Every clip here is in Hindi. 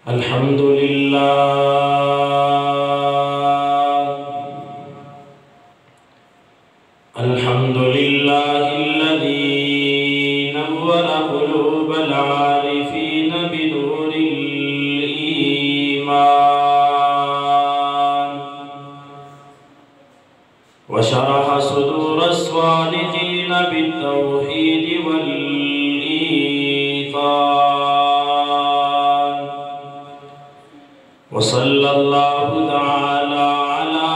अल्हम्दुलिल्लाहिल्लज़ी नव्वरा क़ुलूबल आरिफ़ीन बिनूरिल ईमान व शरह सुदूरस स्वादिक़ीन बित्तौहीद वल ईक़ान व सल्लल्लाहु तआला अला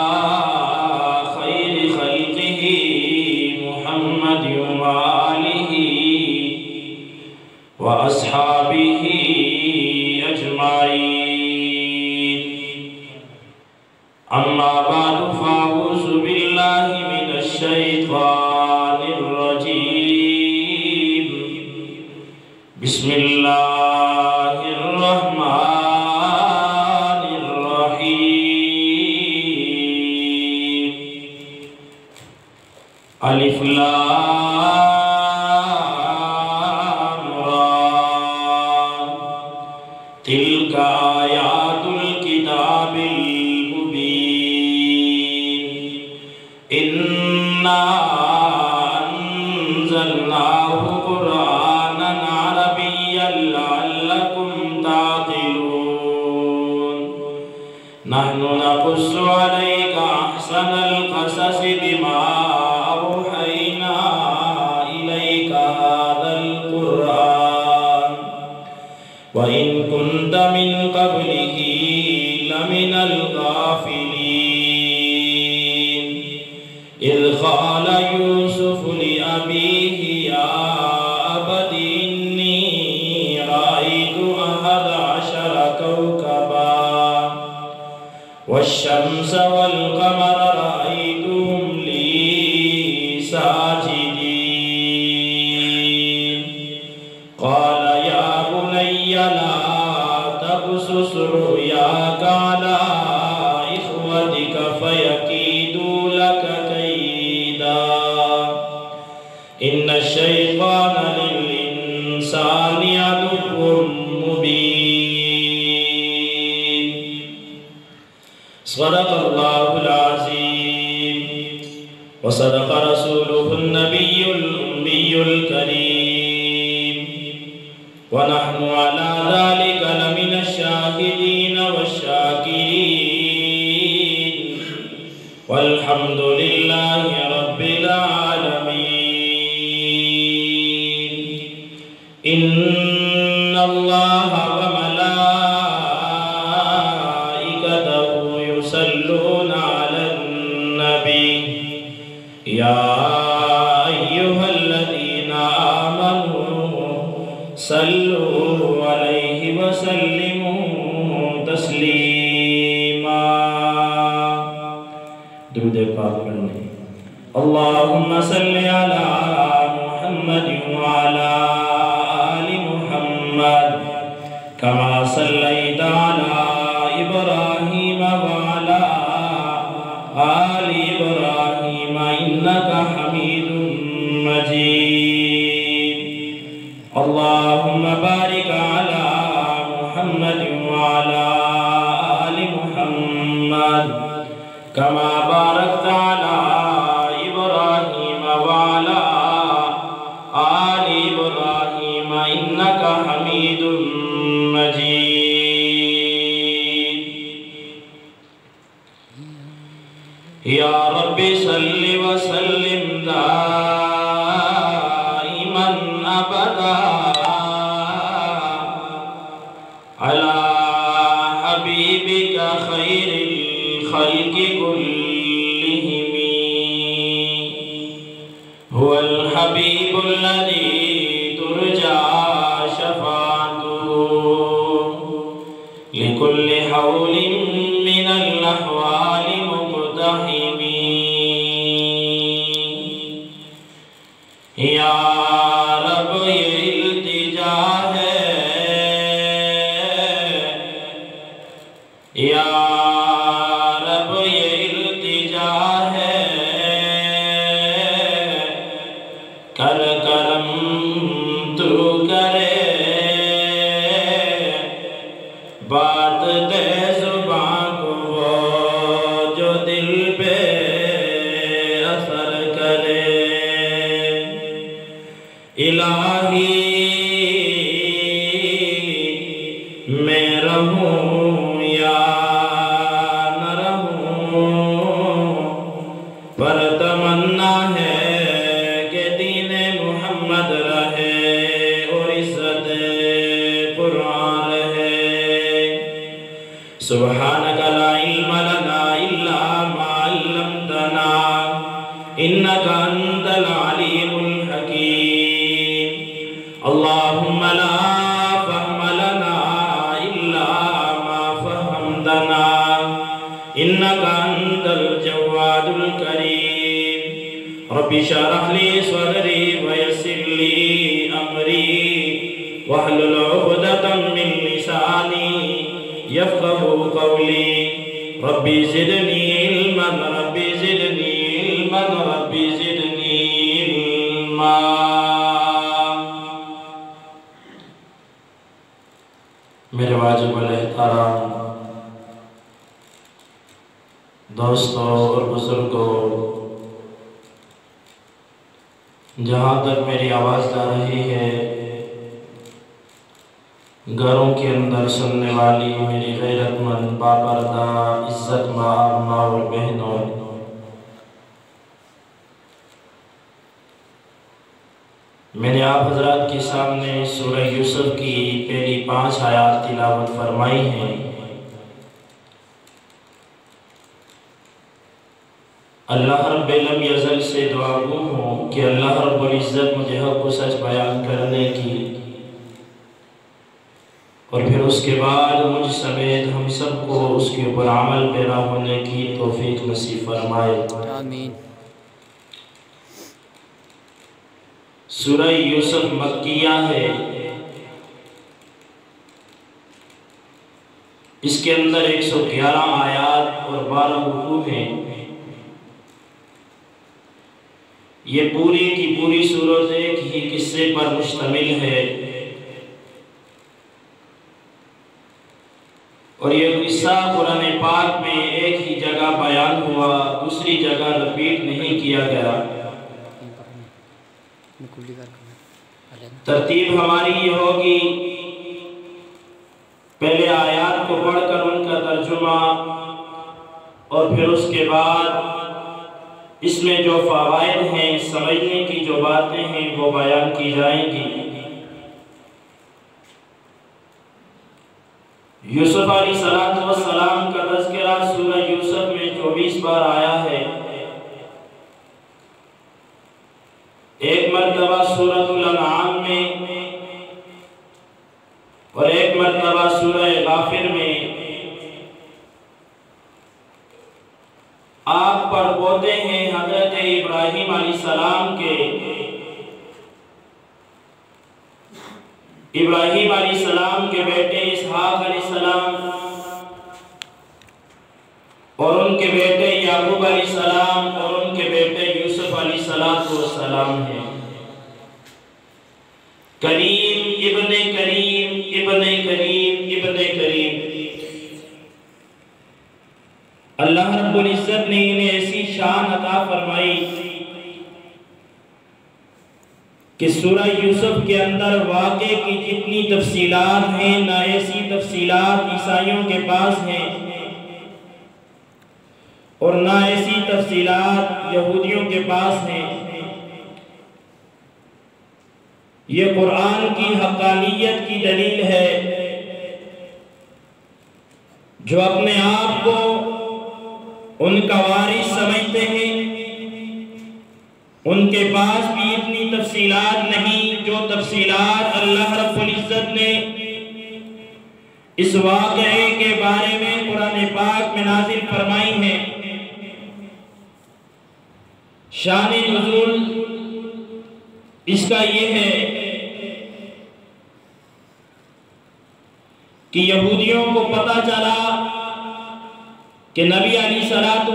खैरि खल्क़िही मुहम्मद व आलिही व अस्हाबिही अजमाईन। अम्मा बादु फ़अऊज़ु बिल्लाहि मिनश शैतानिर रजीम। बिस्मिल्लाहिर रहमानिर रहीम। अलिफ लाम रा तिल्का आयातुल किताबिल मुबीन। इन्ना अंज़लनाहु क़ुरआनन अरबिय्यन लअल्लकुम ताक़िलून। नहनु नक़ुस्सु अलैका अहसनल क़ससि बिमा औहैना इलैका हाज़ल क़ुरआन व इन कुन्त मिन क़ब्लिही लमिनल गाफ़िलीन। इज़ क़ाल यूसुफ़ लिअबीही या अबति इन्नी रअयतु अहद अशर कौकबा वश्शम्स वल क़मर रअयतुहुम ली साजिदीन। क़ाल या बुनय्य ला तक़्सुस रु'याका अला इख़्वतिक फ़यकीदू लक कैदा। इन्नश शैतान लिल इंसानि अदुव्वुम मुबीन। सदक़ल्लाहुल अज़ीम व सदक़ रसूलुहुन नबियुल उम्मियुल करीम व नहनु अला ज़ालिका लमिनश शाहिदीन वश्शाकिरीन वल्हम्दुलिल्लाहि रब्बिल आलमीन। इन्नल्लाह व मलाइकतहु युसल्लूना अलन नबी या अय्युहल्लज़ीना आमनू सल्लू अलैहि व सल्लिमू तस्लीमा। दुरूद पाक पढ़ने। अल्लाहुम्मा सल्लि अला मुहम्मद व अला आलि मुहम्मद कमा सल्लैता अला इब्राहीम व अला आलि इब्राहीम इन्नका हमीदुम मजीद। अल्लाहुम्मा बारिक अला मुहम्मद व अला आलि मुहम्मद कमा बारकता अला इब्राहीम व अला आलि इब्राहीम इन्नका हमीदुम मजीद। या रब्बि सल्लि व सल्लिम दाइमन अबदा अला हबीबिका खैरिल खल्क़ि कुल्लिहिम। हुवल हबीबुल्लज़ी तुरजा शफ़ाअतुहु लिकुल्लि हौलिन मिनल अहवालि मुक़्तहिमी। या रब ये इल्तिजा है, या रब ये इल्तिजा है, कर करम तू करे बा इज्जत कुरान है। सुब्हानका ला इल्म लना इल्ला मा अल्लमतना इन्नका अंतल अलीमुल हकीम। अल्लाहुम्मा ला फहम लना इल्ला मा फहमतना इन्नका अंतल जव्वादुल करीम। रब्बि शरह ली सदरी वयस्सिर ली अमरी वहलुल उक़दतम मिन लिसानी यफ़क़हू क़ौली। Rabbi ज़िदनी इल्मन rabbi ज़िदनी इल्मन rabbi ज़िदनी इल्मा। मेरे वाजिबुल एहतराम दोस्तों और बुजुर्गों, जहाँ तक मेरी आवाज़ जा रही है, घरों के अंदर सुनने वाली मेरी गैरतमंद बापर्दा इज्जत माँ और बहनों, मैंने आप हजरात के सामने सूरह यूसुफ की पहली 5 आयात तिलावत फरमाई हैं। अल्लाह रब्बुल यज़ल से दुआ गो हूँ कि अल्लाह रब्बुल इज़्ज़त मुझे हक़ व सच बयान करने की और फिर उसके बाद मुझ समेत हम सबको उसके ऊपर अमल पैरा होने की तौफीक नसीब फरमाए। आमीन। सूरह यूसुफ मक्किया है। इसके अंदर 111 आयात और 12 रुकू हैं। ये पूरी की पूरी सूरत एक ही किस्से पर मुश्तमिल है और ये किस्सा कुरान पाक में एक ही जगह बयान हुआ, दूसरी जगह रिपीट नहीं किया गया। तरतीब हमारी ये होगी, पहले आयात को पढ़कर उनका तर्जुमा और फिर उसके बाद इसमें जो फ़वाइद हैं, समझने की जो बातें हैं वो बयान की जाएंगी। यूसुफ अलैहिस्सलाम का तज़किरा सूरह यूसुफ में 24 बार आया है। एक मरतबा सूरह अनआम में और एक मरतबा सूरह गाफिर में। आप पर बोते हैं हज़रत इब्राहीम अलैहिस्सलाम के। इब्राहीम अलैहिस्सलाम के बेटे इसहाक अलैहिस्सलाम और उनके बेटे याकूब अलैहिस्सलाम और उनके बेटे यूसुफ अलैहिस्सलाम हैं। करीम इब्ने करीम इब्ने करीम इब्ने करीम। अल्लाह रब्बुल इज़्ज़त ने इन्हें ऐसी शान अता फरमाई कि सूरह यूसुफ के अंदर वाक़े की जितनी तफसीलात हैं, ना ऐसी तफसीलात ईसाइयों के पास हैं और ना ऐसी तफसीलात यहूदियों के पास हैं। ये कुरान की हक़ानियत की दलील है। जो अपने आप को उनका वारिस समझते हैं, उनके पास भी इतनी तफसीलात नहीं जो तफसीलात अल्लाह रब्बुल इज़्ज़त ने इस वाक़े के बारे में कुरान पाक में नाज़िल फरमाई है। शान नुज़ूल इसका ये है कि यहूदियों को पता चला कि नबी अलैहिस्सलाम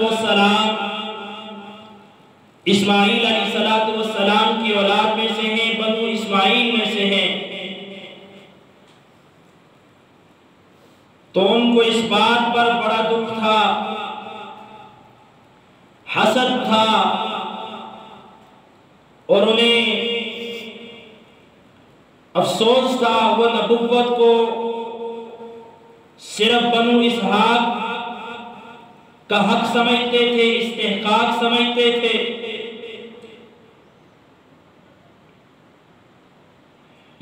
इस्माईल अलैहिस्सलाम की औलाद में से हैं, बनु इस्माईल में से हैं। तो उनको इस बात पर बड़ा दुख था, हसद था और उन्हें अफसोस था। वो नबुव्वत को सिर्फ बनु इसहाक का हक समझते थे, इस्तेहकाक समझते थे।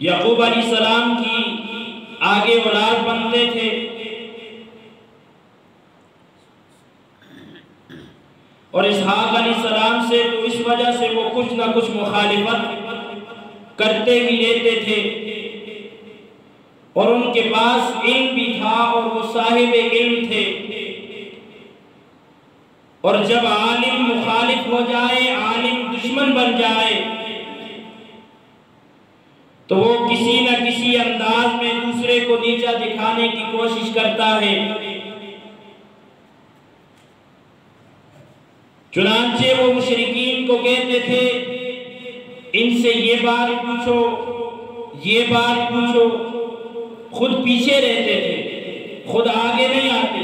याकूब अलैहिस्सलाम की आगे औलाद बनते थे और इसहाक अलैहिस्सलाम से तो इस वजह से वो कुछ ना कुछ मुखालिफत करते ही लेते थे और उनके पास इल्म भी था और वो साहिब इल्म थे। और जब आलिम मुखालिफ हो जाए, आलिम दुश्मन बन जाए, तो वो किसी न किसी अंदाज में दूसरे को नीचा दिखाने की कोशिश करता है। चुनांचे वो मुशरिकीन को कहते थे, इनसे ये बात पूछो, ये बात पूछो, खुद पीछे रहते थे, खुद आगे नहीं आते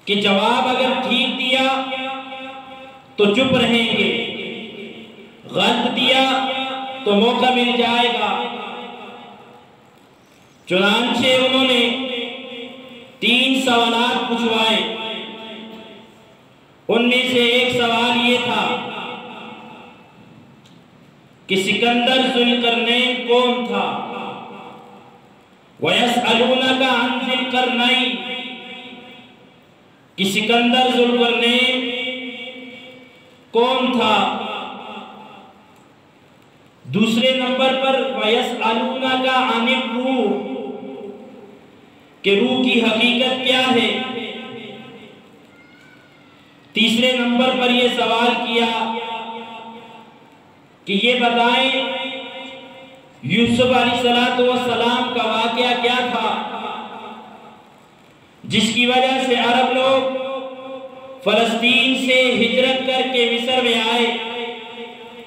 कि जवाब अगर ठीक दिया तो चुप रहेंगे, गलत दिया तो मौका मिल जाएगा। चुनांचे उन्होंने 3 सवाल पूछवाए। उनमें से एक सवाल ये था कि सिकंदर ज़ुल्करनैन कौन था। वयसअलूनका अन ज़ुल्करनैन, कि सिकंदर ज़ुल्करनैन कौन था। दूसरे नंबर पर वयसअलूनका अनिर रूह, कि रूह की हकीकत क्या है। तीसरे नंबर पर यह सवाल किया कि ये बताएं यूसुफ अलैहिस्सलाम का वाकया क्या था, जिसकी वजह से अरब लोग फलस्तीन से हिजरत करके मिस्र में आए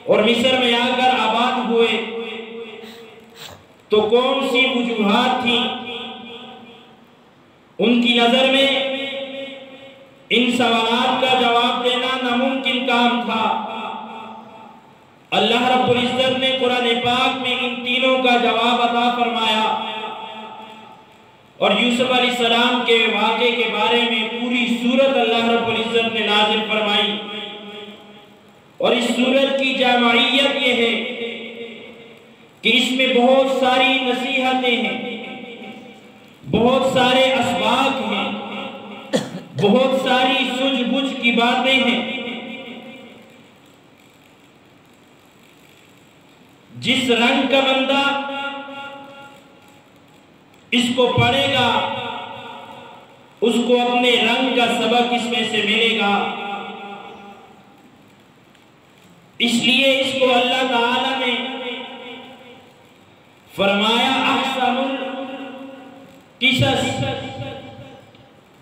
और मिस्र में आकर आबाद हुए। तो कौन सी वजूहात थी उनकी नजर में, इन सवालों का जवाब देना नामुमकिन काम था। अल्लाह रब्बुल इज्जत ने कुरान पाक में इन तीनों का जवाब अता फरमाया और यूसुफ अलैहिस्सलाम के वाक़े के बारे में पूरी सूरत अल्लाह रब्बुल इज्जत ने नाज़िल फरमाई। और इस सूरत की जामाइयत ये है कि इसमें बहुत सारी नसीहतें हैं, बहुत सारे असबाक हैं, बहुत सारी सूझबूझ की बातें हैं। जिस रंग का बंदा इसको पढ़ेगा उसको अपने रंग का सबक इसमें से मिलेगा। इसलिए इसको अल्लाह ताला ने फरमाया अहसनुल किसस,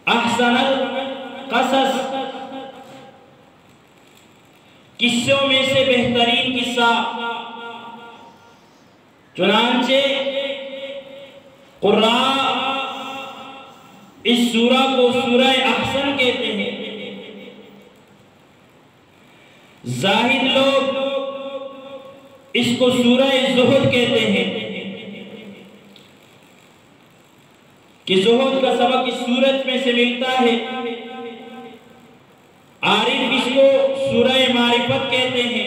अहसनुल कसस, किस्सों में से बेहतरीन किस्सा। चुनांचे कुर्रा इस सूरा को सूरह अहसन कहते हैं। जाहिद लोग इसको सूरह ज़ुहद कहते हैं कि ज़ुहद का सबक इस सूरत में से मिलता है। आरिफ इसको सूरह मारिफत कहते हैं।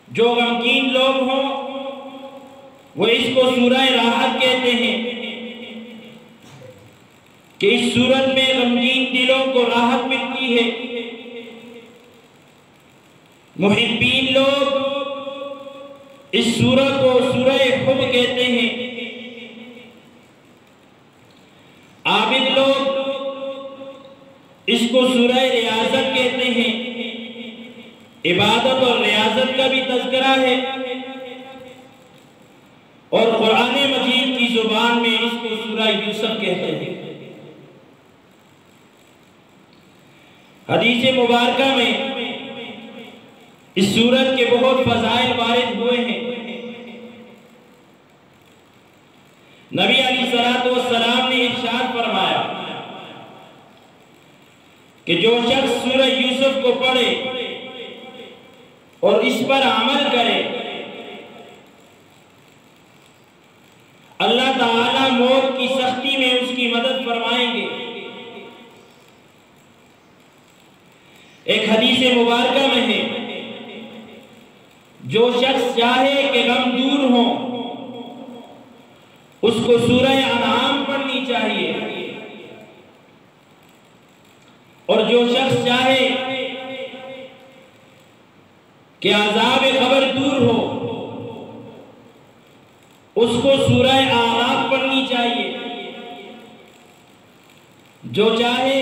जो गमगीन लोग हों वो इसको सूरह राहत कहते हैं कि इस सूरत में गमगीन दिलों को राहत मिलती है। मुहिब्बीन लोग इस सूरह को सूरह हुब कहते हैं। आबिद लोग इसको सूरह रियाजत कहते हैं। इबादत और रियाजत का भी तज़किरा है और कुरान मजीद की जुबान में इसको सूरह यूसुफ कहते हैं। हदीस मुबारका में इस सूरत के बहुत फज़ाइल वारिद हुए हैं। नबी अलैहिस्सलातु वस्सलाम ने इरशाद फरमाया कि जो शख्स सूरह यूसुफ को पढ़े और इस पर अमल करे, अल्लाह ताला मौत की सख्ती में उसकी मदद फरमाएंगे। एक हदीस मुबारका में है जो शख्स चाहे कि गम दूर हो उसको सूरह अनाम पढ़नी चाहिए, और जो शख्स चाहे कि अज़ाब क़ब्र दूर हो उसको सूरह आराफ पढ़नी चाहिए। जो चाहे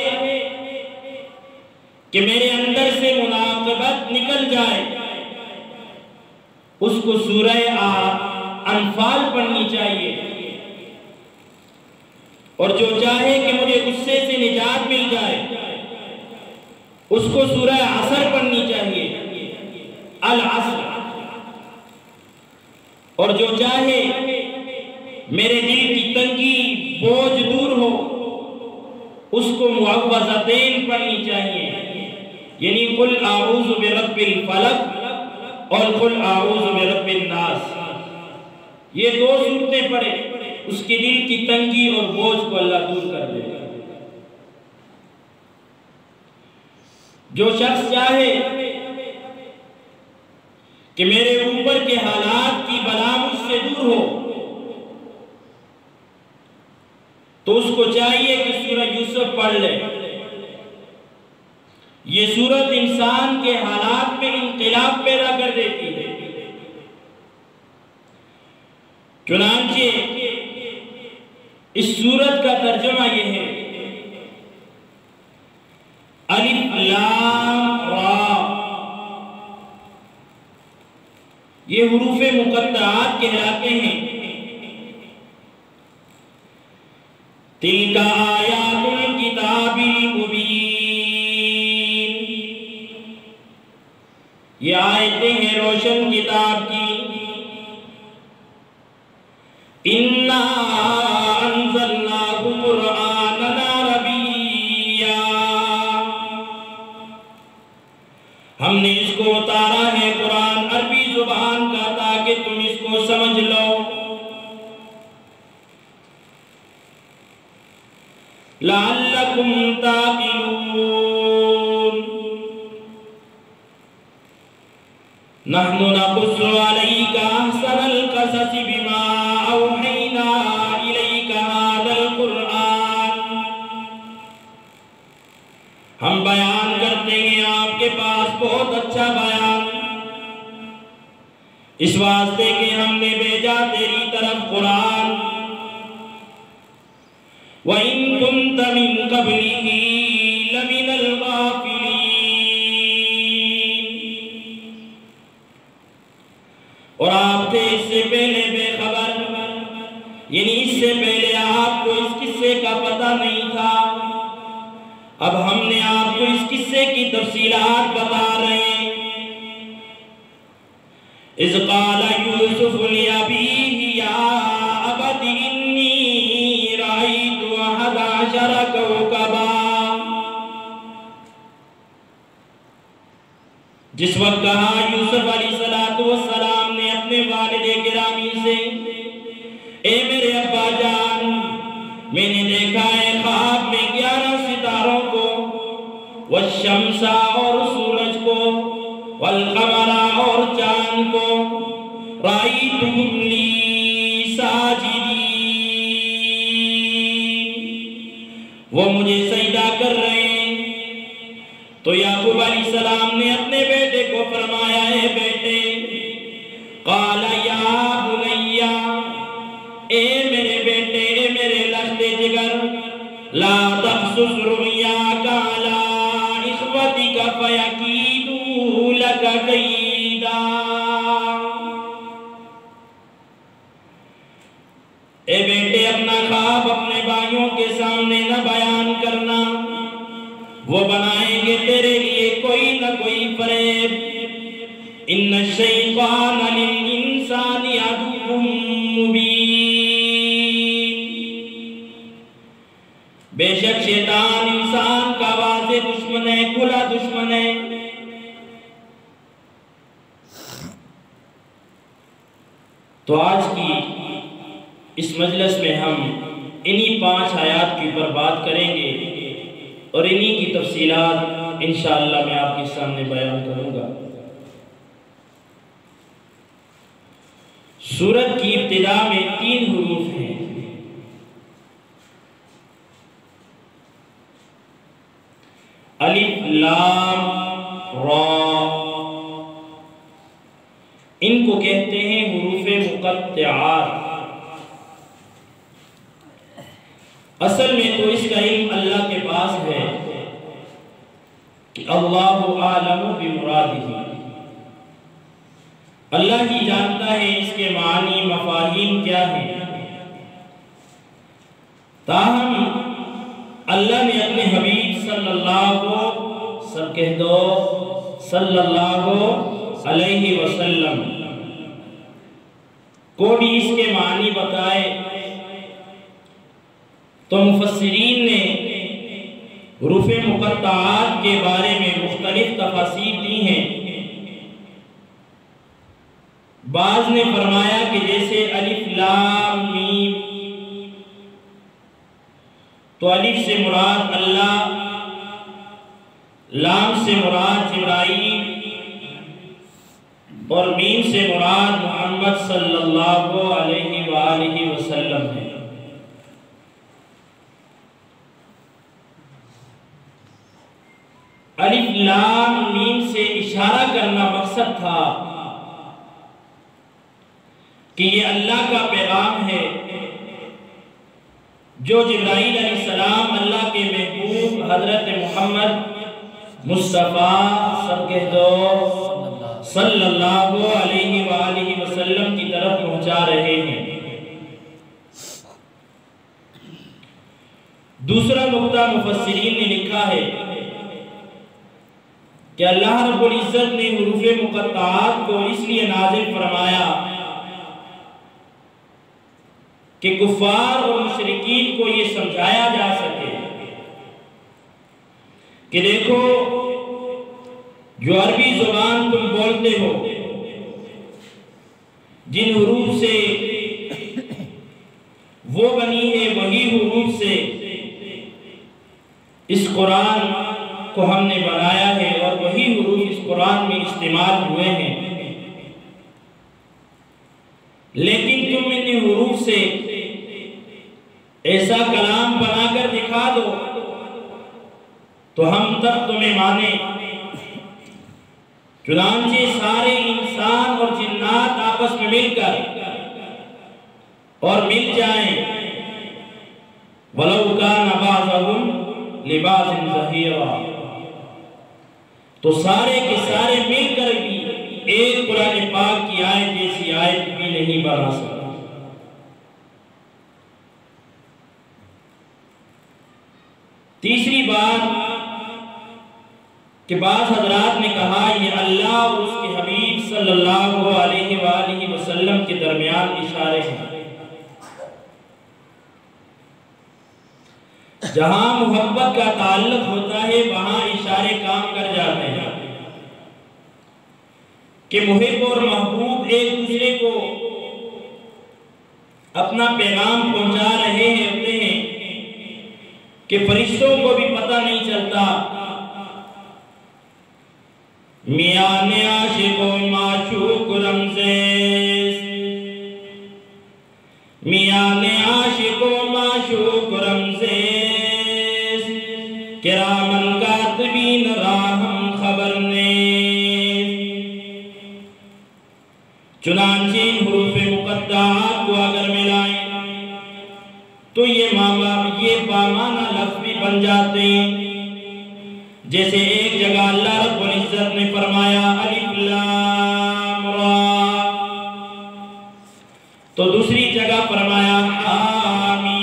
कि मेरे अंदर से मुनाक़बत निकल जाए उसको सूरह अनफाल पढ़नी चाहिए, और जो चाहे कि मुझे गुस्से से निजात मिल जाए उसको सूरह असर पढ़नी चाहिए, अल असर। और जो चाहे मेरे दिल की तंगी बोझ दूर हो उसको मुअव्वज़तैन पढ़नी चाहिए, यानी कुल आऊज़ु बिरब्बिल फलक और कुल आऊज़ु बिरब्बिन नास। ये दो सूरतें पढ़े, उसके दिल की तंगी और बोझ को अल्लाह दूर कर देगा। जो शख्स चाहे कि मेरे ऊपर के हालात की बला मुझसे दूर हो तो उसको चाहिए कि सूरह यूसुफ पढ़ ले। ये सूरत इंसान के हालात में इंक़िलाब पैदा कर देती है। चुनांचे इस सूरत का तर्जुमा यह है, अलिफ लाम रा। ये हुरूफ़े मुक़त्तआत कहलाते हैं। तिलका आयातुल किताबिल मुबीन, ये आयतें हैं रोशन किताब की। इन्ना अंज़लनाहु क़ुरआनन अरबिय्या, हमने इसको उतारा है कुरान अरबी जुबान का ताकि तुम इसको समझ लो। लअल्लकुम ताक़िलून, नहनु नक़ुस्सु अलैका अहसनल क़ससि बिमा औहैना इलैका हाज़ल क़ुरआन, हम बयान करते हैं आपके पास बहुत अच्छा बयान, इस वास्ते कि हमने भेजा तेरी तरफ कुरान। व इन कुन्त मिन क़ब्लिही लमिनल गाफ़िलीन, और आप थे इससे पहले बेखबर, यानी इससे पहले आपको इस किस्से का पता नहीं था। अब हमने आपको इस किस्से की तफसीलात बता रहे हैं। इज़ क़ाला यूसुफ़ लिअबीही या अबति इन्नी रअयतु अहद अशरा कौकबा, जिस वक्त कहा यूसुफ अलैहिस्सलातु वस्सलाम ने अपने वालिद गिरामी से, ए मेरे अब्बा जान, मैंने देखा है ख्वाब में 11 सितारों को, वश्शम्सा और सूरज को, वल क़मरा और चांद को, राइतुहुम ली साजिदीन, वो मुझे सजदा कर रहे हैं। तो याकूब अलैहिस्सलाम ने अपने बेटे को फरमाया, है बेटे, क़ाला या बुनैया, ए मेरे बेटे, ए मेरे लश्ते जिगर, ला तक़्सुस रुय्याका अला इख़्वतिका फ़यकीदू लका कैदा, ए बेटे अपना ख्वाब अपने भाइयों के सामने न बयान करना, वो बनाएंगे तेरे लिए कोई न कोई फरेब। इन्न शैतान लिल इंसानी अदुव्वुम मुबीन, बेशक शैतान इंसान का वाज़े दुश्मन है, खुला दुश्मन है। तो आज की इस मजलिस में हम इन्हीं 5 आयात के ऊपर बात करेंगे और इन्हीं की तफसीलात इंशाअल्लाह मैं आपके सामने बयान करूंगा। सूरत की इब्तिदा में 3 हुरूफ हैं। अलिफ लाम रा, इनको कहते हैं हुरूफे मुक़त्तिआत। असल में तो इसका इल्म अल्लाह के पास है कि अल्लाहु आलमु बिमुरादिही, अल्लाह ही जानता है इसके मानी मफाहीम क्या हैं। ताहम अल्लाह ने अपने हबीब सल्लल्लाहु अलैहि वसल्लम को भी इसके मानी बताए। तो मुफस्सिरीन ने हुरूफे मुक़त्तआत के बारे में मुख्तलिफ तफासीर दी हैं। बाज़ ने फरमाया कि जैसे अलिफ लाम मीम, तो अलिफ से मुराद अल्लाह, लाम से मुराद जिब्राईल और मीम से मुराद मोहम्मद सल्लल्लाहु अलैहि वसल्लम है। अलिफ लाम मीम से इशारा करना मकसद था कि ये अल्लाह का पैगाम है जो जिब्राईल अलैहिस्सलाम अल्लाह के महबूब हजरत मोहम्मद मुस्तफ़ा सल्लल्लाहु अलैहि वसल्लम की तरफ पहुंचा रहे हैं। दूसरा नुक्ता मुफस्सिरीन ने लिखा है कि अल्लाह रब्बुल इज्जत ने हुरूफे मुक़त्तआत को इसलिए नाज़िल फरमाया कि कुफ़ार और मुशरिकीन को ये समझाया जा सके कि देखो, जो अरबी ज़ुबान तुम बोलते हो, जिन हुरूफ से वो बनी है, वही हुरूफ से इस कुरान को हमने बनाया है और वही हुरूफ इस कुरान में इस्तेमाल हुए हैं। लेकिन तुम इन हुरूफ से ऐसा कलाम बनाकर दिखा दो तो हम तब तुम्हें माने। चुनांचे सारे इंसान और जिन्नात आपस में मिलकर और मिल जाएं, वलौ काना बाज़ुहुम लिबासिन ज़हीरा, तो सारे के सारे मिलकर भी एक कुरान पाक की आयत जैसी आयत भी नहीं बना सकते। तीसरी बात कि बाज़ हज़रात ने कहा ये अल्लाह और उसके हबीब सल्लल्लाहु अलैहि वसल्लम के दरमियान इशारे हैं। जहां मोहब्बत का ताल्लुक होता है वहां इशारे काम कर जाते हैं कि मुहिब और महबूब एक दूसरे को अपना पैगाम पहुंचा रहे होते हैं कि फरिश्तों को भी पता नहीं चलता। मियां ने आशिको माशूक रमज़ेस, मियां ने आशिको माशूक रमज़ेस, किरामन कातिबीन राहम खबर ने। चुनांचे इन हुरूफ़े मुक़त्तआत को अगर मिलाएं तो ये बामाना लफ्ज़ भी बन जाते हैं। जैसे एक जगह अल्लाह रब्बुल इज्जत ने फरमाया अलिफ लाम रा, तो दूसरी जगह फरमाया हामीम,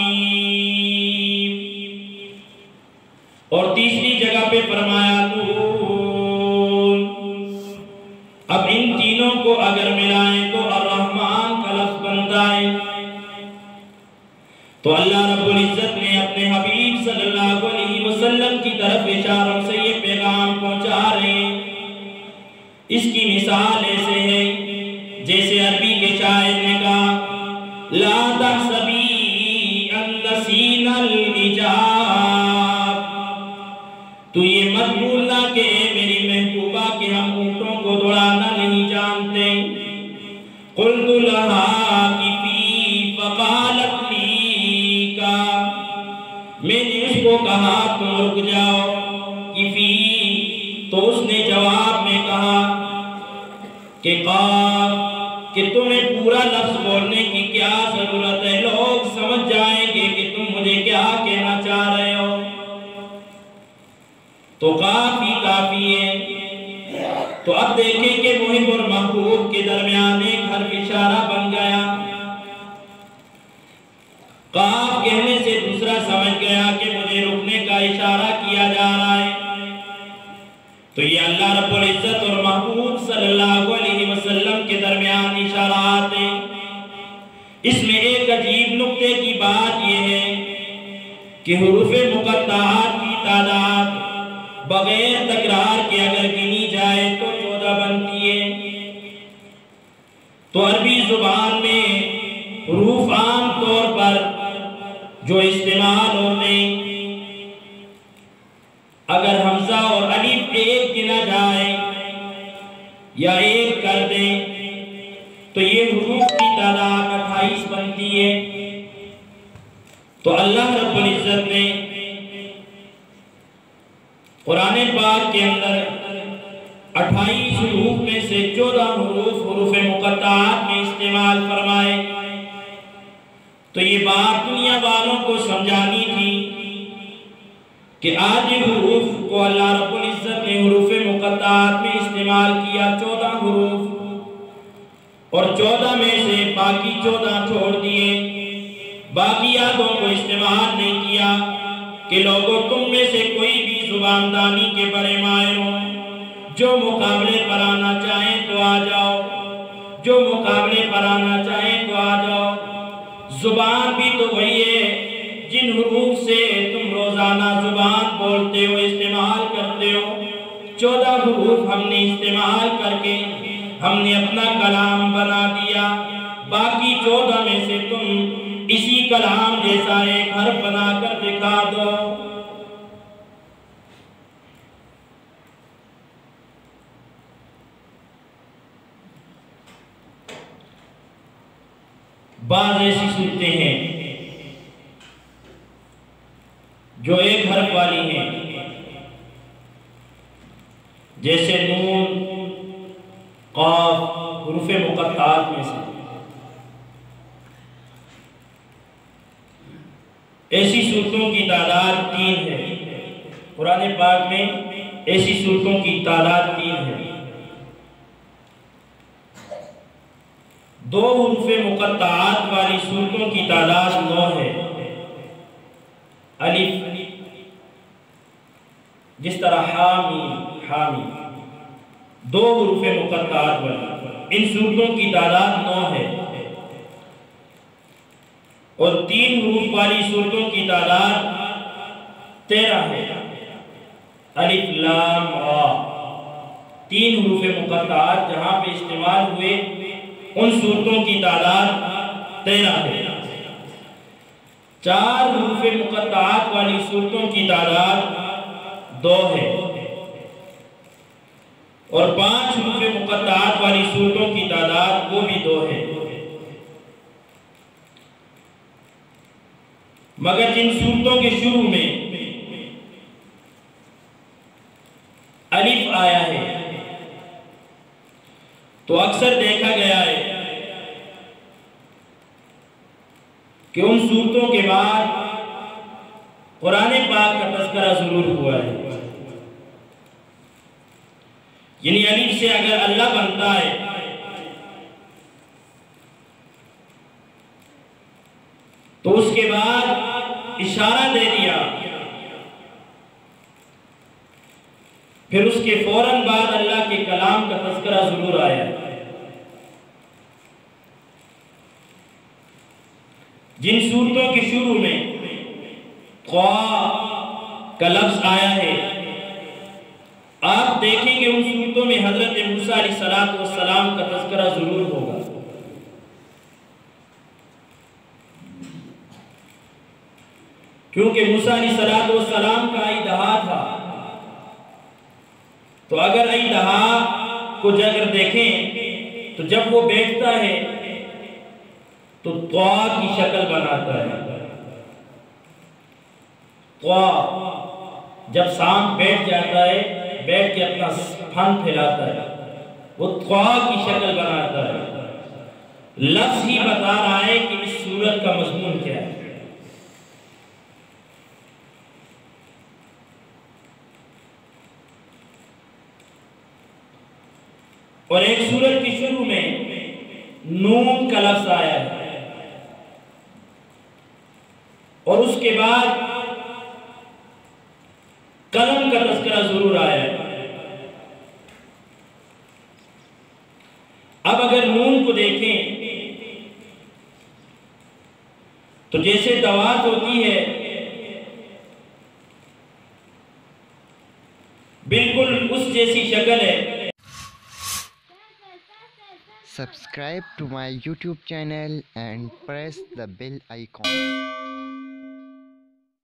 और तीसरी जगह पे फरमाया नून। अब इन तीनों को अगर मिलाएं तो अर्रहमान का लफ्ज़ बनता है। तो अल्लाह रब्बुल इज्जत ने अपने हबीब सल्लल्लाहु अलैहि वसल्लम की तरफ इशारों से ये पैगाम पहुंचा रहे हैं। इसकी मिसाल ऐसे है जैसे अरबी के शायर ने कहा, ला तहसबी अन्नसीनल इजाब, तू ये मत भूलना कि मेरी महबूबा के हम ऊँटों को दौड़ाना नहीं जानते। क़ुल्तु लहा किफ़ी फ़क़ालत ली का, मैंने उसको कहा तुम रुक जाओ, किफ़ी, तो उसने जवाब में कहा कि क़ाफ़, कि तुम्हें पूरा लफ्ज़ बोलने की क्या ज़रूरत है, लोग समझ जाएंगे कि तुम मुझे क्या कहना चाह रहे हो, तो काफ़ी काफ़ी है। तो अब देखें कि मुहिब और महबूब के दरमियान एक हर्फ इशारा बन गया। काफ कहने से दूसरा समझ गया कि मुझे रुकने का इशारा किया जा रहा है। तो ये अल्लाह रब्बुल इज्जत और महबूब सल्लल्लाहु अलैहि वसल्लम के दरमियान इशारात हैं। इसमें एक अजीब नुक्ते की बात यह है कि हुरूफ़े मुक़त्तआत की तादाद बगैर तकरार के अगर गिनी जाए तो 14 बनती है। तो अरबी जुबान में हुरूफ आम तौर पर जो इस्तेमाल होते, अगर हमजा और अलिफ एक गिना जाए या एक कर दे तो ये हुरूफ की तादाद 28 बनती है। तो अल्लाह रब्बुल इज्जत ने कुरान पाक के अंदर 28 हुरूफ में से 14 हुरूफ हुरूफ़े मुक़त्तआत में इस्तेमाल फरमाए। तो ये बात दुनिया वालों को समझानी थी कि आज हुरूफ को अल्लाह रब्बुल इज्जत ने हुरूफ़े मुक़त्तआत में इस्तेमाल किया 14 हुरूफ, और 14 में से बाकी 14 छोड़ दिए, बाकी यादों को इस्तेमाल नहीं किया कि लोगों तुम में से कोई भी जुबानदानी के बड़े माहिर हो, जो मुकाबले पर आना चाहें तो आ जाओ, जो मुकाबले पर आना चाहें तो आ जाओ। जुबान भी तो वही है जिन हुरूफ से तुम रोजाना जुबान बोलते हो, इस्तेमाल करते हो। 14 हुरूफ हमने इस्तेमाल करके हमने अपना कलाम बना दिया, बाकी 14 में से तुम इसी कलाम जैसा एक हर्फ बनाकर दिखा दो। बाज़ ऐसी सूरतें हैं जो एक हर्फ वाली हैं, जैसे नून, क़ाफ, हुरूफ़े मुक़त्तआत में से। ऐसी सूरतों की तादाद 3 है। कुरान पाक में ऐसी सूरतों की तादाद 3 है। 2 हुरूफ़े मुक़त्तआत वाली सूरतों की तादाद 9 है। अलिफ, जिस तरह हामीम, हामीम, 2 हुरूफ़े मुक़त्तआत वाली, इन सूरतों की तादाद 9 है। और 3 हुरूफ वाली सूरतों की तादाद 13 है। अलिफ लाम रा, 3 हुरूफ़े मुक़त्तआत जहां पे इस्तेमाल हुए उन सूरतों की तादाद 13 है। 4 हुरूफ़े मुक़त्तआत वाली सूरतों की तादाद 2 है। और 5 हुरूफ़े मुक़त्तआत वाली सूरतों की तादाद वो भी 2 है। मगर जिन सूरतों के शुरू में अलिफ आया है तो अक्सर देखा गया है कि उन सूरतों के बाद कुरान पाक का तज़किरा जरूर हुआ है। यानी अलिफ से अगर अल्लाह बनता है तो उसके बाद इशारा दे दिया, फिर उसके फौरन बाद अल्लाह के कलाम का तज़किरा जरूर आया। जिन सूरतों के शुरू में क़ा का लफ्ज़ आया है, आप देखेंगे उन सूरतों में हज़रत मूसा अलैहिस्सलातु वस्सलाम का तज़किरा जरूर होगा। क्योंकि मूसा अलैहिस्सलातु वस्सलाम का इदहा था। तो अगर इदहा को अगर देखें तो जब वो बैठता है तो त्वा की शक्ल बनाता है। त्वा, जब सांप बैठ जाता है, बैठ के अपना फन फैलाता है, वो त्वा की शक्ल बनाता है। लफ्ज ही बता रहा है कि इस सूरत का मजमून क्या है। और एक सूरत की शुरू में नून का लफ्ज आया है और उसके बाद कलम का तज़किरा जरूर आया है। अब अगर नून को देखें तो जैसे दवात होती है, बिल्कुल उस जैसी शक्ल है। Subscribe to my YouTube channel and press the bell icon.